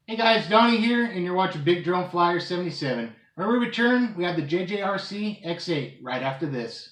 Hey guys, Donnie here, and you're watching Big Drone Flyer 77. When we return, we have the JJRC X8 right after this.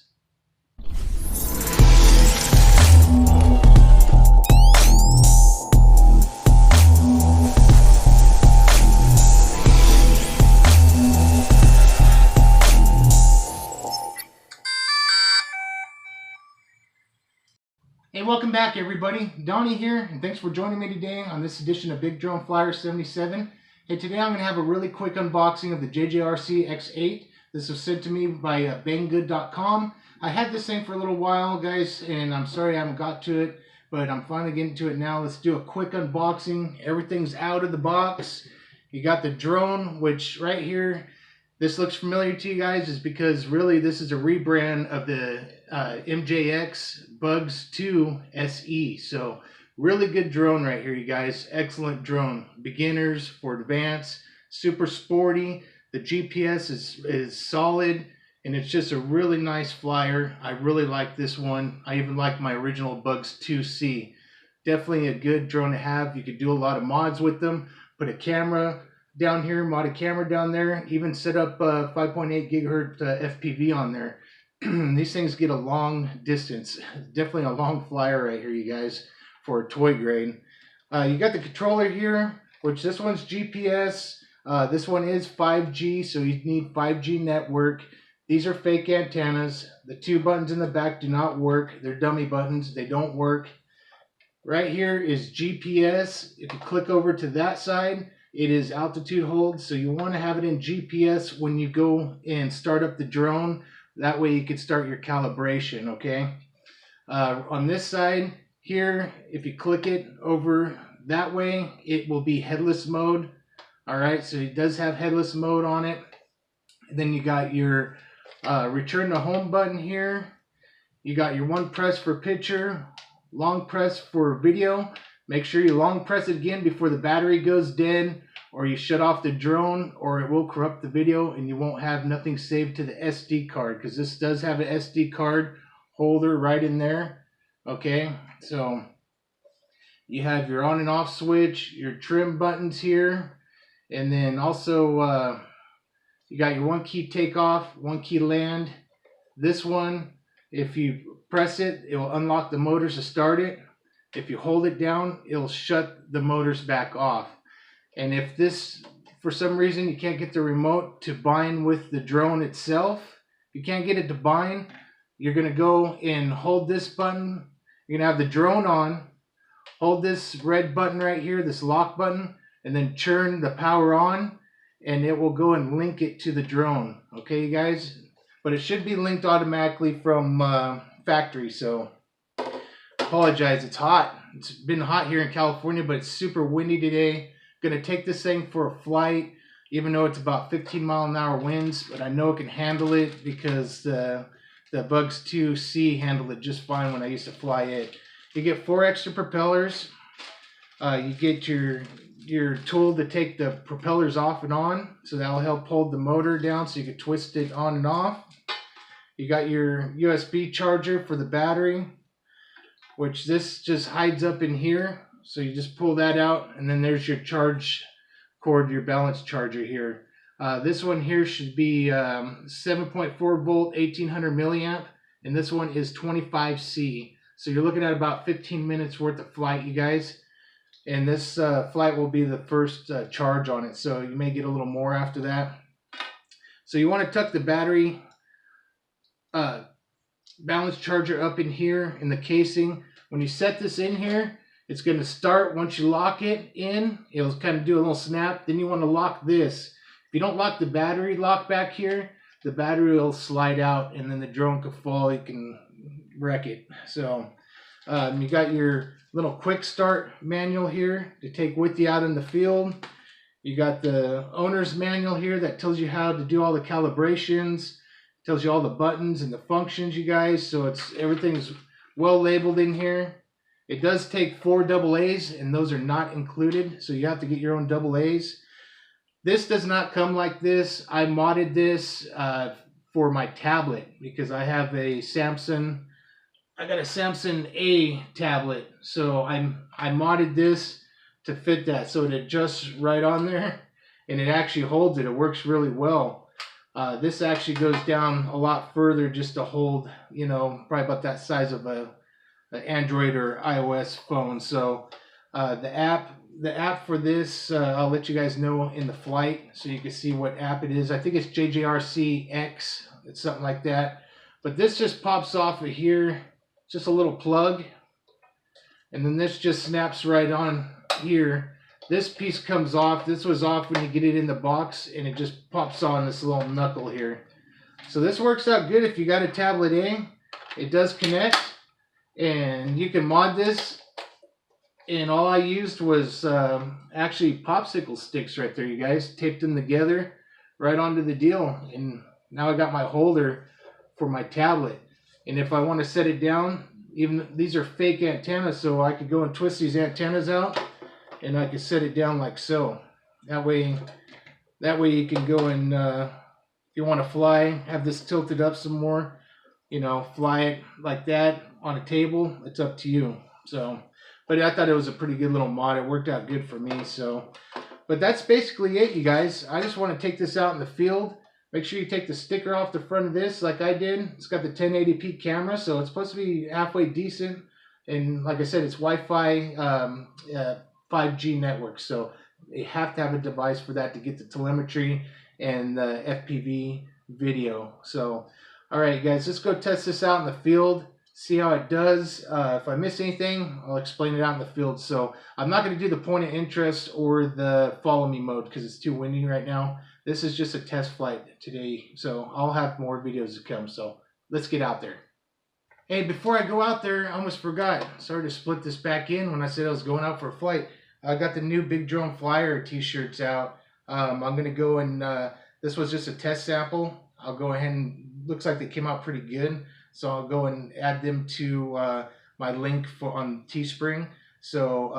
Hey, welcome back everybody. Donnie here, and thanks for joining me today on this edition of Big Drone Flyer 77. Hey, today I'm going to have a really quick unboxing of the JJRC X8. This was sent to me by banggood.com. I had this thing for a little while, guys, and I'm sorry I haven't got to it, but I'm finally getting to it now. Let's do a quick unboxing. Everything's out of the box. You got the drone, which right here, this looks familiar to you guys, is because really this is a rebrand of the Mjx Bugs 2 SE. So really good drone right here, you guys. Excellent drone. Beginners for advanced, super sporty. The GPS is solid, and it's just a really nice flyer. I really like this one. I even like my original Bugs 2C. Definitely a good drone to have. You could do a lot of mods with them. Put a camera down here, mod a camera down there, even set up 5.8 gigahertz FPV on there. These things get a long distance. Definitely a long flyer right here, you guys, for a toy grade. You got the controller here, which this one's GPS. This one is 5G, so you need 5G network. These are fake antennas. The two buttons in the back do not work. They're dummy buttons. They don't work. Right here is GPS. If you click over to that side, it is altitude hold, so you want to have it in GPS when you go and start up the drone. That way you can start your calibration, okay? On this side here, if you click it over that way, it will be headless mode. All right, so it does have headless mode on it. And then you got your return to home button here. You got your one press for picture, long press for video. Make sure you long press it again before the battery goes dead, or you shut off the drone, or it will corrupt the video and you won't have nothing saved to the SD card, because this does have an SD card holder right in there. Okay, so you have your on and off switch, your trim buttons here, and then also you got your one key takeoff, one key land. This one, if you press it, it will unlock the motors to start it. If you hold it down, it'll shut the motors back off. And if this, for some reason, you can't get the remote to bind with the drone itself, if you can't get it to bind, you're going to go and hold this button. You're going to have the drone on, hold this red button right here, this lock button, and then turn the power on, and it will go and link it to the drone. Okay, you guys? But it should be linked automatically from factory, so apologize, it's hot. It's been hot here in California, but it's super windy today. Gonna take this thing for a flight, even though it's about 15-mile-an-hour winds, but I know it can handle it because the Bugs 2C handled it just fine when I used to fly it. You get 4 extra propellers. You get your tool to take the propellers off and on, so that'll help hold the motor down so you can twist it on and off. You got your USB charger for the battery, which this just hides up in here. So you just pull that out, and then there's your charge cord, your balance charger here. This one here should be 7.4 volt, 1800 milliamp, and this one is 25C. So you're looking at about 15 minutes worth of flight, you guys. And this flight will be the first charge on it, so you may get a little more after that. So you want to tuck the battery balance charger up in here in the casing. When you set this in here, it's going to start. Once you lock it in, it'll kind of do a little snap. Then you want to lock this. If you don't lock the battery lock back here, the battery will slide out, and then the drone could fall. You can wreck it. So you got your little quick start manual here to take with you out in the field. You got the owner's manual here that tells you how to do all the calibrations, tells you all the buttons and the functions, you guys. So everything's well labeled in here. It does take 4 AA's, and those are not included, so you have to get your own AA's. This does not come like this. I modded this for my tablet because I have a Samsung. I got a Samsung A tablet, so I modded this to fit that, so it adjusts right on there, and it actually holds it. It works really well. This actually goes down a lot further just to hold, you know, probably about that size of an Android or iOS phone. So the app for this, I'll let you guys know in the flight so you can see what app it is. I think it's JJRC X. It's something like that. But this just pops off of here, just a little plug, and then this just snaps right on here. This piece comes off. This was off when you get it in the box, and it just pops on this little knuckle here. So this works out good if you got a tablet A. It does connect, and you can mod this. And all I used was actually popsicle sticks right there, you guys. Taped them together right onto the deal, and now I got my holder for my tablet. And if I want to set it down, even these are fake antennas, so I could go and twist these antennas out, and I can set it down like so. That way you can go and if you want to fly, have this tilted up some more, you know, fly it like that on a table. It's up to you. So, but I thought it was a pretty good little mod. It worked out good for me. So, but that's basically it, you guys. I just want to take this out in the field. Make sure you take the sticker off the front of this like I did. It's got the 1080p camera, so it's supposed to be halfway decent. And like I said, it's Wi-Fi 5G network, so you have to have a device for that to get the telemetry and the FPV video. So, all right, guys, let's go test this out in the field, see how it does. If I miss anything, I'll explain it out in the field. So I'm not going to do the point of interest or the follow me mode because it's too windy right now. This is just a test flight today, so I'll have more videos to come. So let's get out there. Hey, before I go out there, I almost forgot. Sorry to split this back in when I said I was going out for a flight. I got the new Big Drone Flyer t-shirts out. I'm going to go and, this was just a test sample. I'll go ahead and, looks like they came out pretty good. So I'll go and add them to my link on Teespring. So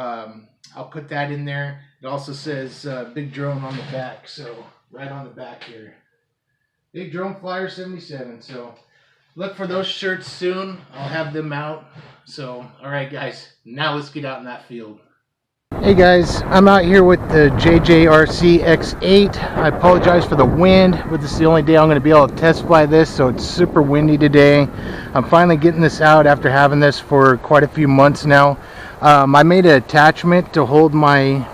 I'll put that in there. It also says Big Drone on the back. So right on the back here. Big Drone Flyer 77. So look for those shirts soon. I'll have them out. So, all right, guys. Now let's get out in that field. Hey guys, I'm out here with the JJRC X8. I apologize for the wind, but this is the only day I'm going to be able to test fly this, so it's super windy today. I'm finally getting this out after having this for quite a few months now. I made an attachment to hold my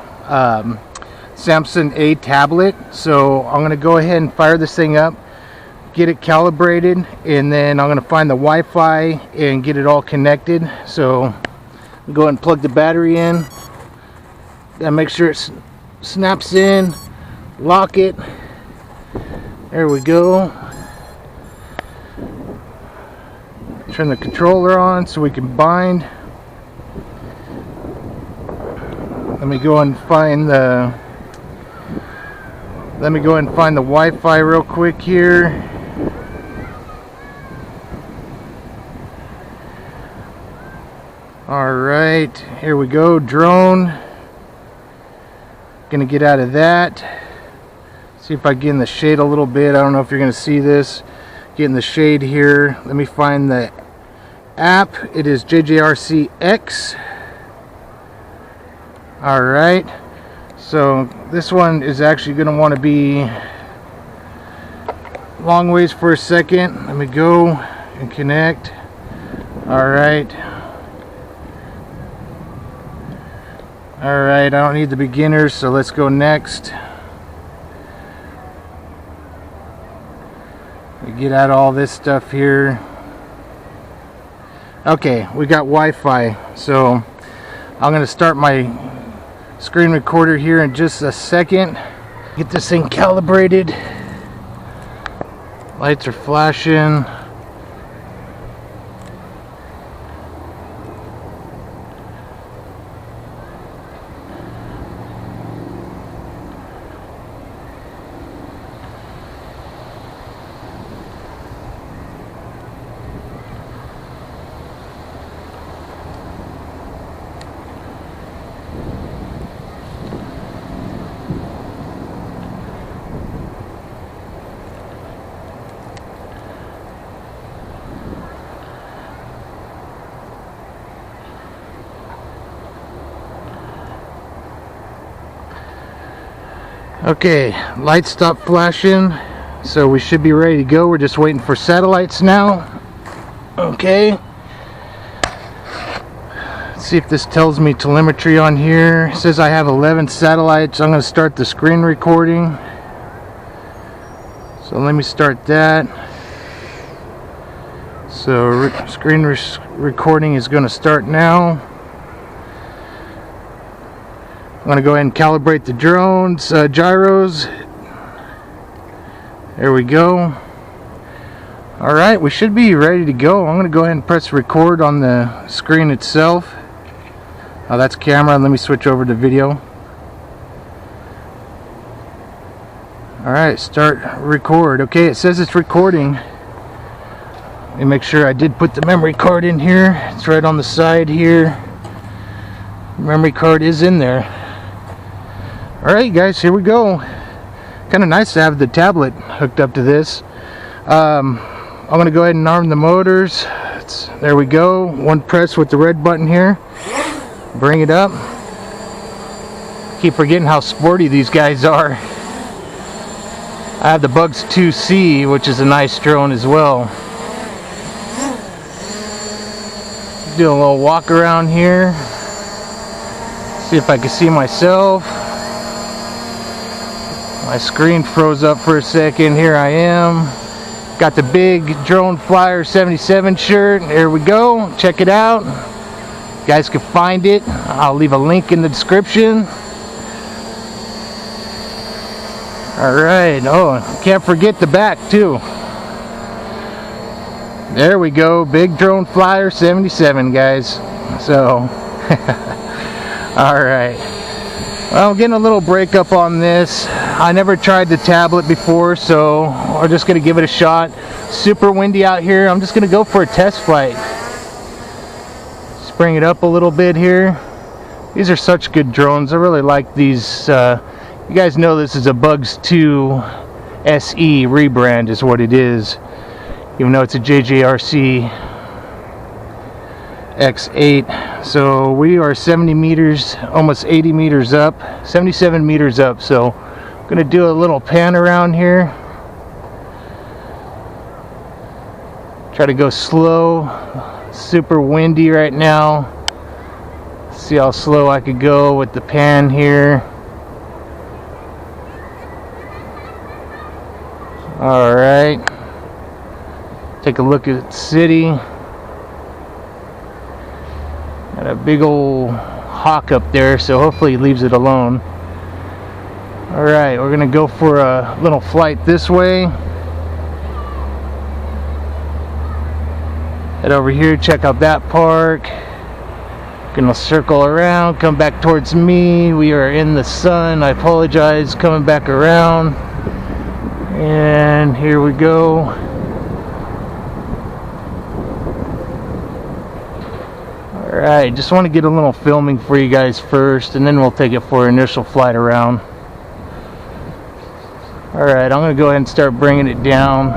Samsung A tablet, so I'm going to go ahead and fire this thing up, get it calibrated, and then I'm going to find the Wi-Fi and get it all connected. So I'll go ahead and plug the battery in. And make sure it snaps in, lock it. There we go. Turn the controller on so we can bind. Let me go and find the Wi-Fi real quick here. All right, here we go. Drone. Gonna get out of that, see if I get in the shade a little bit. I don't know if you're gonna see this. Get in the shade here. Let me find the app. It is JJRC X. All right, so this one is actually gonna want to be long ways for a second. Let me go and connect. All right. Alright, I don't need the beginners, so let's go next. We get out all this stuff here. Okay, we got Wi-Fi, so I'm going to start my screen recorder here in just a second. Get this thing calibrated. Lights are flashing. Okay, lights stopped flashing, so we should be ready to go. We're just waiting for satellites now. Okay. Let's see if this tells me telemetry on here. It says I have 11 satellites. I'm going to start the screen recording. So let me start that. So screen recording is going to start now. I'm going to go ahead and calibrate the drones, gyros. There we go. Alright, we should be ready to go. I'm going to go ahead and press record on the screen itself. Oh, that's camera. Let me switch over to video. Alright, start record. Okay, it says it's recording. Let me make sure I did put the memory card in here. It's right on the side here. Memory card is in there. Alright guys, here we go. Kind of nice to have the tablet hooked up to this. I'm going to go ahead and arm the motors. There we go. One press with the red button here. Bring it up. Keep forgetting how sporty these guys are. I have the Bugs 2C, which is a nice drone as well. Do a little walk around here. See if I can see myself. My screen froze up for a second. Here I am. Got the big Drone Flyer 77 shirt. There we go. Check it out. You guys can find it. I'll leave a link in the description. Alright. Oh, can't forget the back too. There we go. Big Drone Flyer 77, guys. So, alright. Well, I'm getting a little breakup on this. I never tried the tablet before, so we're just going to give it a shot. Super windy out here. I'm just going to go for a test flight. Just bring it up a little bit here. These are such good drones. I really like these. You guys know this is a Bugs 2 SE rebrand is what it is. Even though it's a JJRC X8. So we are 70 meters, almost 80 meters up, 77 meters up. So I'm gonna do a little pan around here. Try to go slow. Super windy right now. See how slow I could go with the pan here. All right. Take a look at the city. Got a big old hawk up there, so hopefully he leaves it alone. Alright, we're gonna go for a little flight this way. Head over here, check out that park. Gonna circle around, come back towards me. We are in the sun. I apologize, coming back around. And here we go. Alright, just want to get a little filming for you guys first, and then we'll take it for an initial flight around. Alright, I'm going to go ahead and start bringing it down.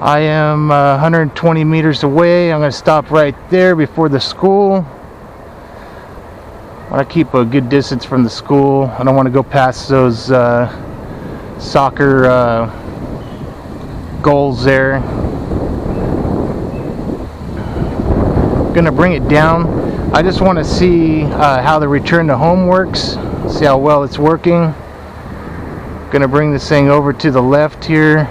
I am 120 meters away. I'm going to stop right there before the school. I want to keep a good distance from the school. I don't want to go past those soccer goals there. Gonna bring it down. I just want to see how the return to home works, see how well it's working. Gonna bring this thing over to the left here.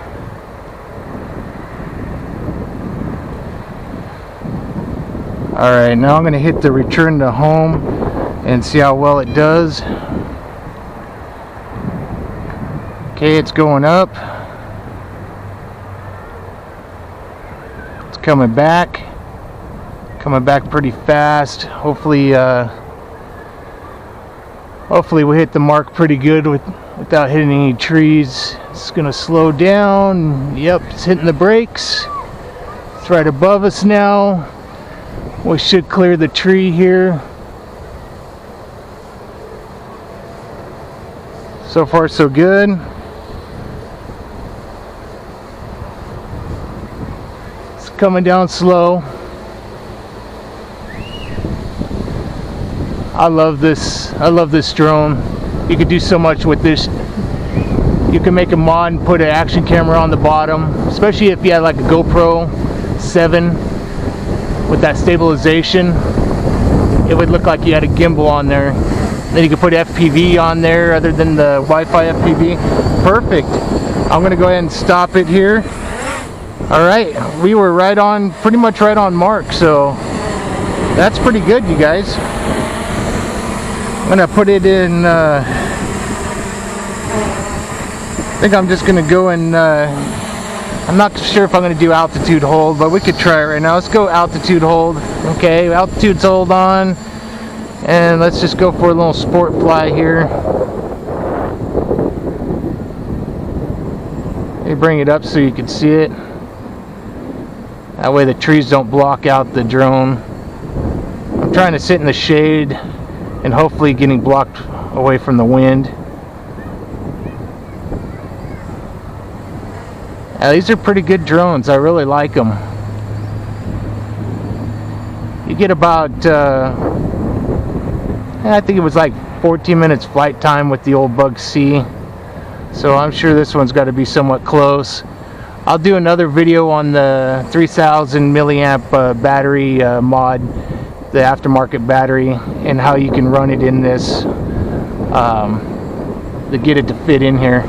Alright, now I'm gonna hit the return to home and see how well it does. Okay, it's going up. It's coming back pretty fast. Hopefully we hit the mark pretty good without hitting any trees. It's gonna slow down. Yep, it's hitting the brakes. It's right above us now. We should clear the tree here. So far so good. Coming down slow. I love this drone. You could do so much with this. You can make a mod and put an action camera on the bottom, especially if you had like a GoPro 7 with that stabilization. It would look like you had a gimbal on there. Then you could put FPV on there other than the Wi-Fi FPV. Perfect. I'm gonna go ahead and stop it here. All right, we were right on, pretty much right on mark, so that's pretty good, you guys. I'm gonna put it in, I think I'm just gonna go and, I'm not sure if I'm gonna do altitude hold, but we could try it right now. Let's go altitude hold. Okay, altitude's hold on. And let's just go for a little sport fly here. Let me bring it up so you can see it. That way the trees don't block out the drone. I'm trying to sit in the shade and hopefully getting blocked away from the wind. These are pretty good drones. I really like them. You get about I think it was like 14 minutes flight time with the old Bug C, so I'm sure this one's got to be somewhat close. I'll do another video on the 3000 milliamp battery mod, the aftermarket battery, and how you can run it in this to get it to fit in here.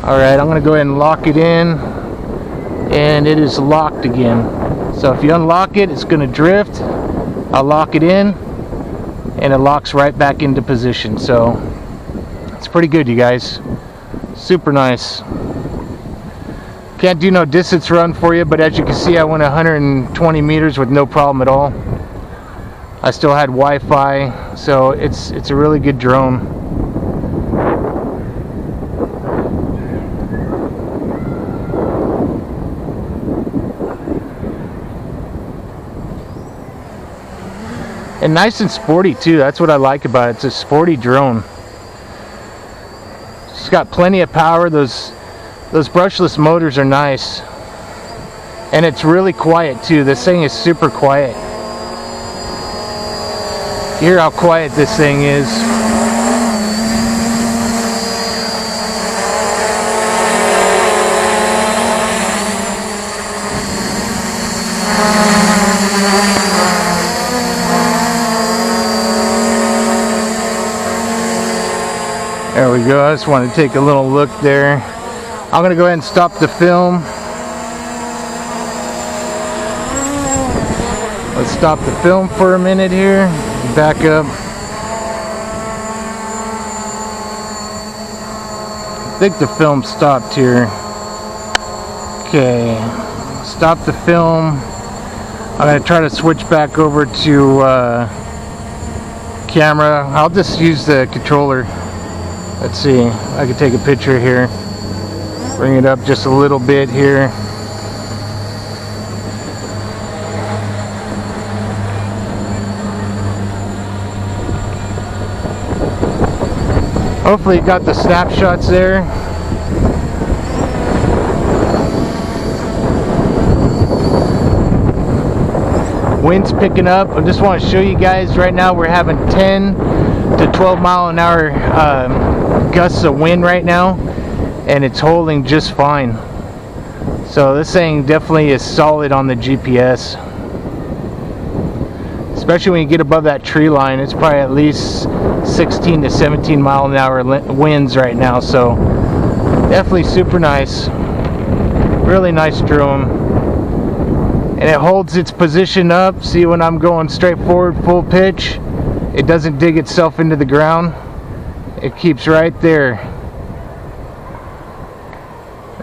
Alright, I'm going to go ahead and lock it in, and it is locked again. So if you unlock it, it's going to drift. I'll lock it in, and it locks right back into position. So it's pretty good, you guys. Super nice. Can't do no distance run for you, but as you can see, I went 120 meters with no problem at all. I still had Wi-Fi, so it's a really good drone. And nice and sporty too. That's what I like about it. It's a sporty drone. It's got plenty of power. Those brushless motors are nice. And it's really quiet too. This thing is super quiet. You hear how quiet this thing is. There we go. I just want to take a little look there. I'm going to go ahead and stop the film. Let's stop the film for a minute here. Back up. I think the film stopped here. Okay. Stop the film. I'm going to try to switch back over to camera. I'll just use the controller. Let's see, I can take a picture here. Bring it up just a little bit here. Hopefully you got the snapshots there. Wind's picking up. I just want to show you guys right now we're having 10 to 12 mile an hour gusts of wind right now, and it's holding just fine. So this thing definitely is solid on the GPS, especially when you get above that tree line. It's probably at least 16 to 17 mile an hour winds right now, so definitely super nice. Really nice drone, and it holds its position up. See, when I'm going straight forward full pitch, it doesn't dig itself into the ground. It keeps right there.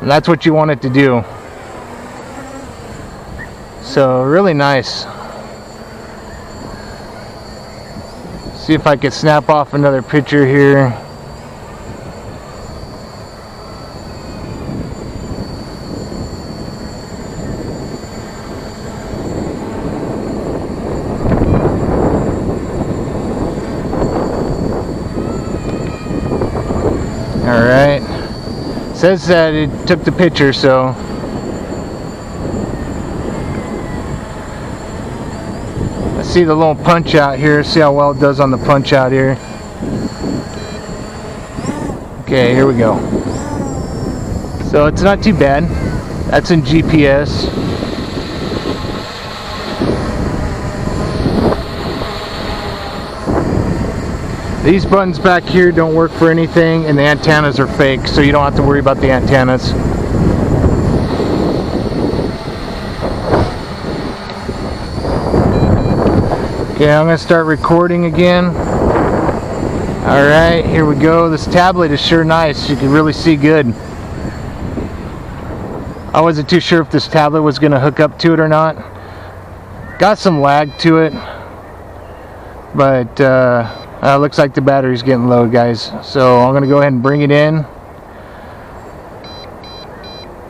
And that's what you want it to do. So really nice. See if I can snap off another picture here. Alright, says that it took the picture, so let's see the little punch out here. See how well it does on the punch out here. Okay, here we go. So it's not too bad. That's in GPS. These buttons back here don't work for anything, and the antennas are fake, so you don't have to worry about the antennas. Okay, I'm going to start recording again. Alright, here we go. This tablet is sure nice. You can really see good. I wasn't too sure if this tablet was going to hook up to it or not. Got some lag to it. But looks like the battery's getting low, guys. So I'm going to go ahead and bring it in.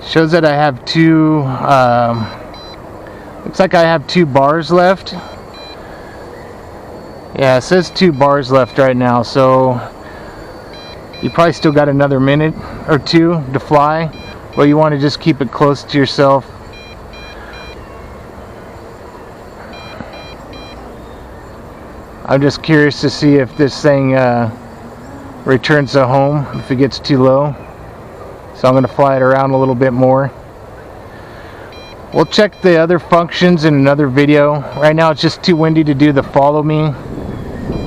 Shows that I have two... looks like I have 2 bars left. Yeah, it says 2 bars left right now, so you probably still got another minute or 2 to fly, but you want to just keep it close to yourself. I'm just curious to see if this thing returns to home if it gets too low. So I'm going to fly it around a little bit more. We'll check the other functions in another video. Right now it's just too windy to do the follow me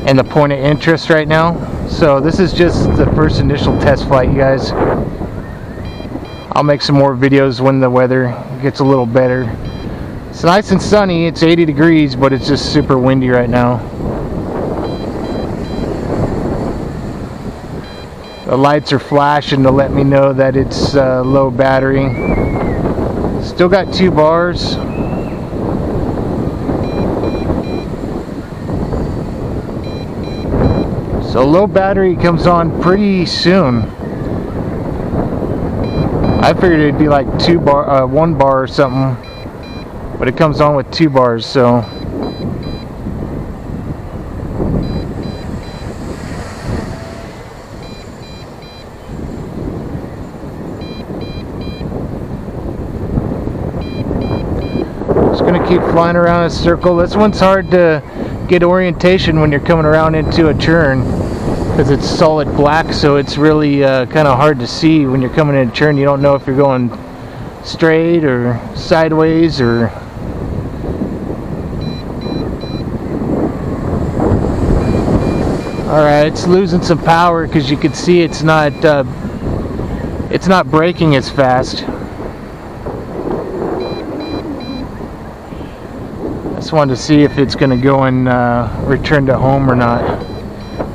and the point of interest right now. So this is just the first initial test flight, you guys. I'll make some more videos when the weather gets a little better. It's nice and sunny. It's 80 degrees, but it's just super windy right now. The lights are flashing to let me know that it's low battery. Still got 2 bars. So low battery comes on pretty soon. I figured it'd be like 1 bar or something, but it comes on with 2 bars. So just gonna keep flying around a circle. This one's hard to get orientation when you're coming around into a turn because it's solid black, so it's really kind of hard to see when you're coming in a turn. You don't know if you're going straight or sideways or... Alright, it's losing some power because you can see it's not braking as fast. Just wanted to see if it's going to go and return to home or not,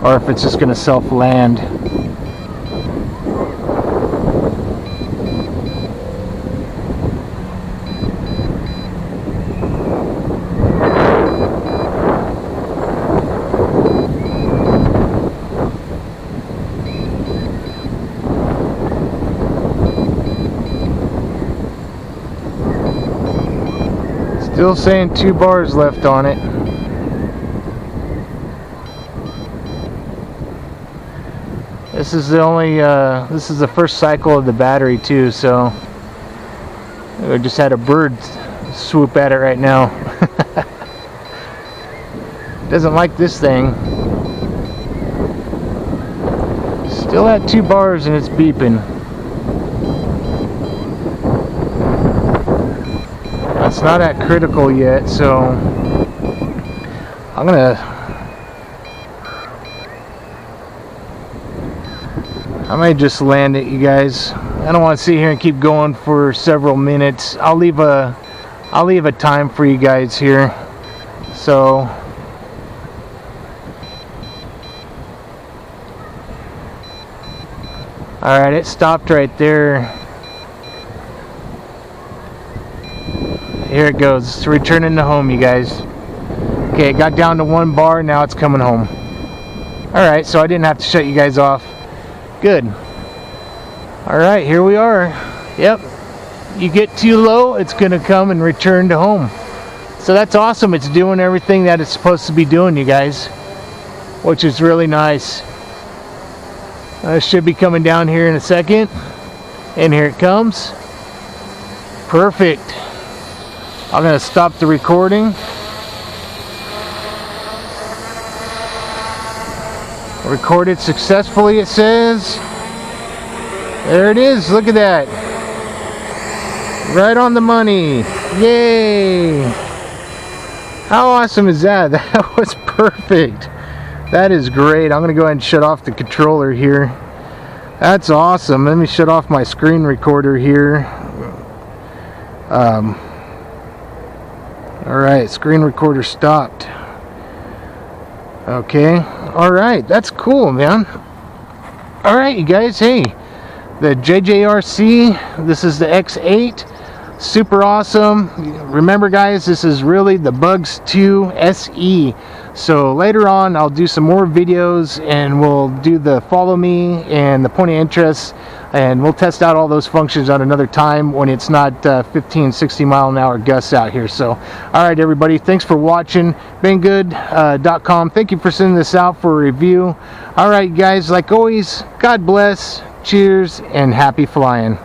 or if it's just going to self-land. Still saying 2 bars left on it. This is the only, this is the first cycle of the battery too, so I just had a bird swoop at it right now. Doesn't like this thing. Still at 2 bars and it's beeping. It's not at critical yet, so I might just land it, you guys. I don't want to sit here and keep going for several minutes. I'll leave a time for you guys here. So alright, it stopped right there. Here it goes. It's returning to home, you guys. Okay, it got down to 1 bar. Now it's coming home. Alright, so I didn't have to shut you guys off. Good. Alright, here we are. Yep. You get too low, it's going to come and return to home. So that's awesome. It's doing everything that it's supposed to be doing, you guys. Which is really nice. It should be coming down here in a second. And here it comes. Perfect. I'm going to stop the recording. Recorded successfully, it says. There it is. Look at that. Right on the money. Yay. How awesome is that? That was perfect. That is great. I'm going to go ahead and shut off the controller here. That's awesome. Let me shut off my screen recorder here. Alright, screen recorder stopped. Okay. Alright, that's cool, man. Alright, you guys. Hey, the JJRC. This is the X8. Super awesome. Remember, guys, this is really the Bugs 2 SE. So later on I'll do some more videos and we'll do the follow me and the point of interest, and we'll test out all those functions on another time when it's not 15-60 mile an hour gusts out here. So alright, everybody, thanks for watching. Banggood.com. Thank you for sending this out for a review. Alright, guys, like always, God bless, cheers, and happy flying.